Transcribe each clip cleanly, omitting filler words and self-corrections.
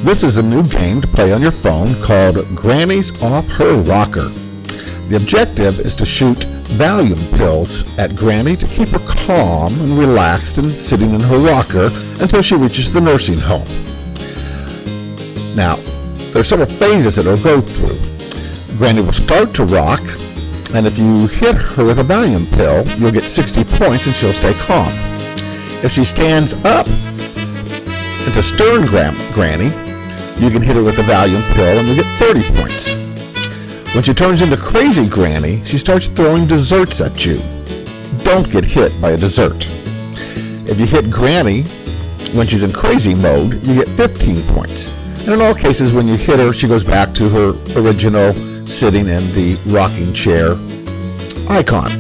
This is a new game to play on your phone called Granny's Off Her Rocker. The objective is to shoot Valium pills at Granny to keep her calm and relaxed and sitting in her rocker until she reaches the nursing home. Now, there are several phases that it'll go through. Granny will start to rock, and if you hit her with a Valium pill, you'll get 60 points and she'll stay calm. If she stands up into stern Granny, you can hit her with a Valium pill and you'll get 30 points. When she turns into crazy Granny, she starts throwing desserts at you. Don't get hit by a dessert. If you hit Granny when she's in crazy mode, you get 15 points. And in all cases, when you hit her, she goes back to her original sitting in the rocking chair icon.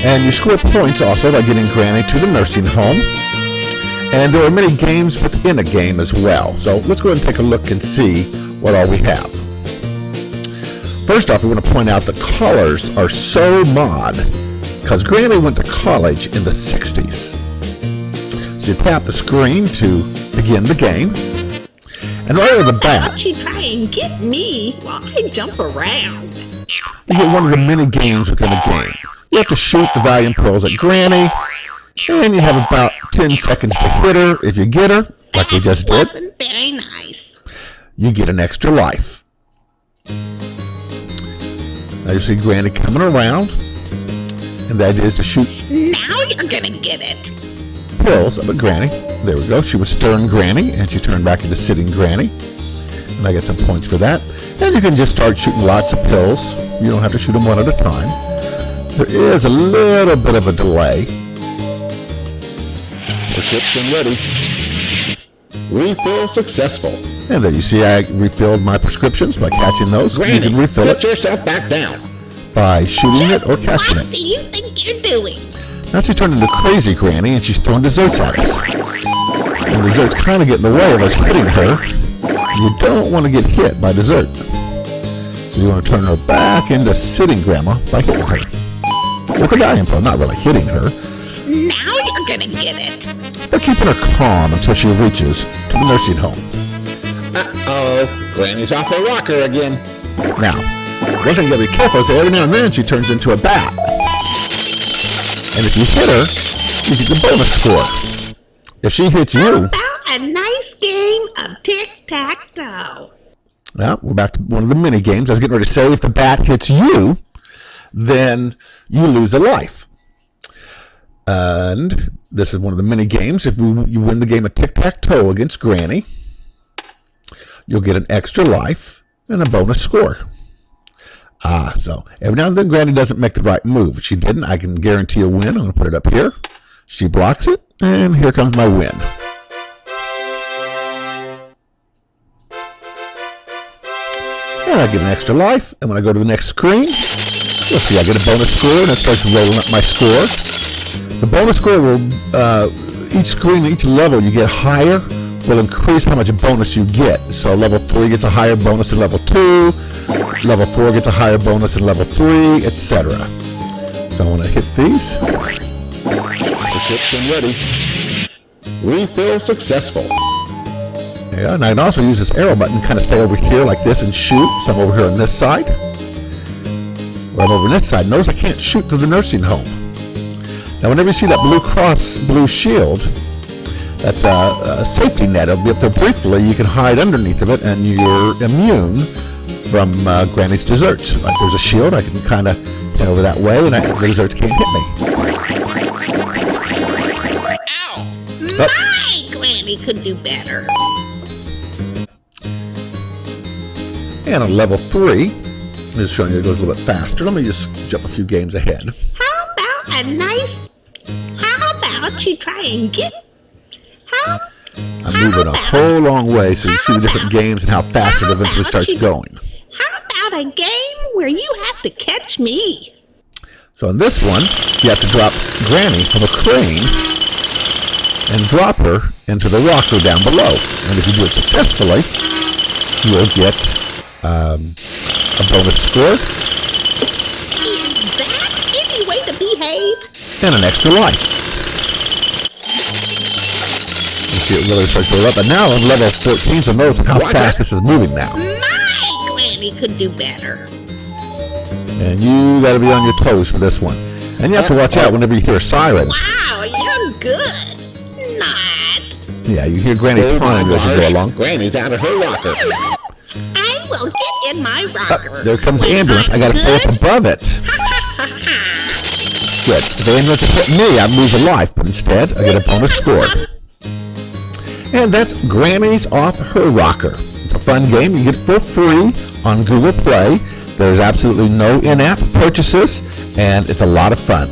And you score points also by getting Granny to the nursing home. And there are many games within a game as well. So let's go ahead and take a look and see what all we have. First off, we want to point out the colors are so mod because Granny went to college in the 60s. So you tap the screen to begin the game. And right off the bat, don't you try and get me while I jump around. You get one of the mini games within a game. You have to shoot the Valium pills at Granny, and you have about 10 seconds to hit her. If you get her, like we just did, Wasn't very nice. you get an extra life. Now you see Granny coming around, and the idea is to shoot Now you're gonna get it. pills up at Granny. There we go. She was stern Granny, and she turned back into sitting Granny. And I get some points for that. And you can just start shooting lots of pills. You don't have to shoot them one at a time. There is a little bit of a delay. Prescription ready. Refill successful. And there you see I refilled my prescriptions by catching those. Granny, you can refill sit it yourself back down. by shooting it or catching What it. do you think you're doing? Now she's turned into crazy Granny and she's throwing desserts at us. And the desserts kind of get in the way of us hitting her. You don't want to get hit by dessert. So you want to turn her back into sitting Grandma by hitting her. With a Valium pill, not really hitting her, Now you're gonna get it. but keeping her calm until she reaches to the nursing home. Uh-oh, Granny's off her rocker again. Now, one thing you gotta be careful is that every now and then she turns into a bat. And if you hit her, you get the bonus score. If she hits you, About a nice game of tic-tac-toe. well, we're back to one of the mini games. I was getting ready to say if the bat hits you, then you lose a life. And this is one of the mini games. If you win the game of tic-tac-toe against Granny, you'll get an extra life and a bonus score. So every now and then Granny doesn't make the right move. If she didn't, I can guarantee a win. I'm going to put it up here. She blocks it, and here comes my win. And I get an extra life, and when I go to the next screen, you'll see I get a bonus score, and it starts rolling up my score. The bonus score will, each screen, each level you get higher, will increase how much bonus you get. So level 3 gets a higher bonus than level 2, level 4 gets a higher bonus than level 3, etc. So I want to hit these. Prescription ready. Refill successful. Yeah, and I can also use this arrow button, kind of stay over here like this and shoot. So I'm over here on this side. Well, I'm over on this side. Notice I can't shoot to the nursing home. Now, whenever you see that blue cross, blue shield, that's a safety net. It'll be up there briefly. You can hide underneath of it, and you're immune from Granny's desserts. Like there's a shield. I can kind of head over that way, and the desserts can't hit me. Ow! My Granny could do better. And on level 3, I'm just showing you it goes a little bit faster. Let me just jump a few games ahead. How about you try and get... I'm moving a whole long way so you see the different games and how fast it eventually starts going. How about a game where you have to catch me? So in this one, you have to drop Granny from a crane and drop her into the rocker down below. And if you do it successfully, you'll get a bonus score Is that any way to behave? and an extra life. You see it really starts to roll up. But now on level 14, so notice how fast this is moving now. My Granny could do better. And you got to be on your toes for this one. And you have to watch out whenever you hear sirens. Wow, you're good. Not. Yeah, you hear Granny pawing as you go along. Granny's out of her rocker. I will get in my rocker. There comes the when ambulance. I'm I got to stay up good. above it. Good. If the ambulance had hit me, I'd lose a life. But instead, I get a bonus score. And that's Granny's Off Her Rocker. It's a fun game. You get it for free on Google Play. There's absolutely no in-app purchases, and it's a lot of fun.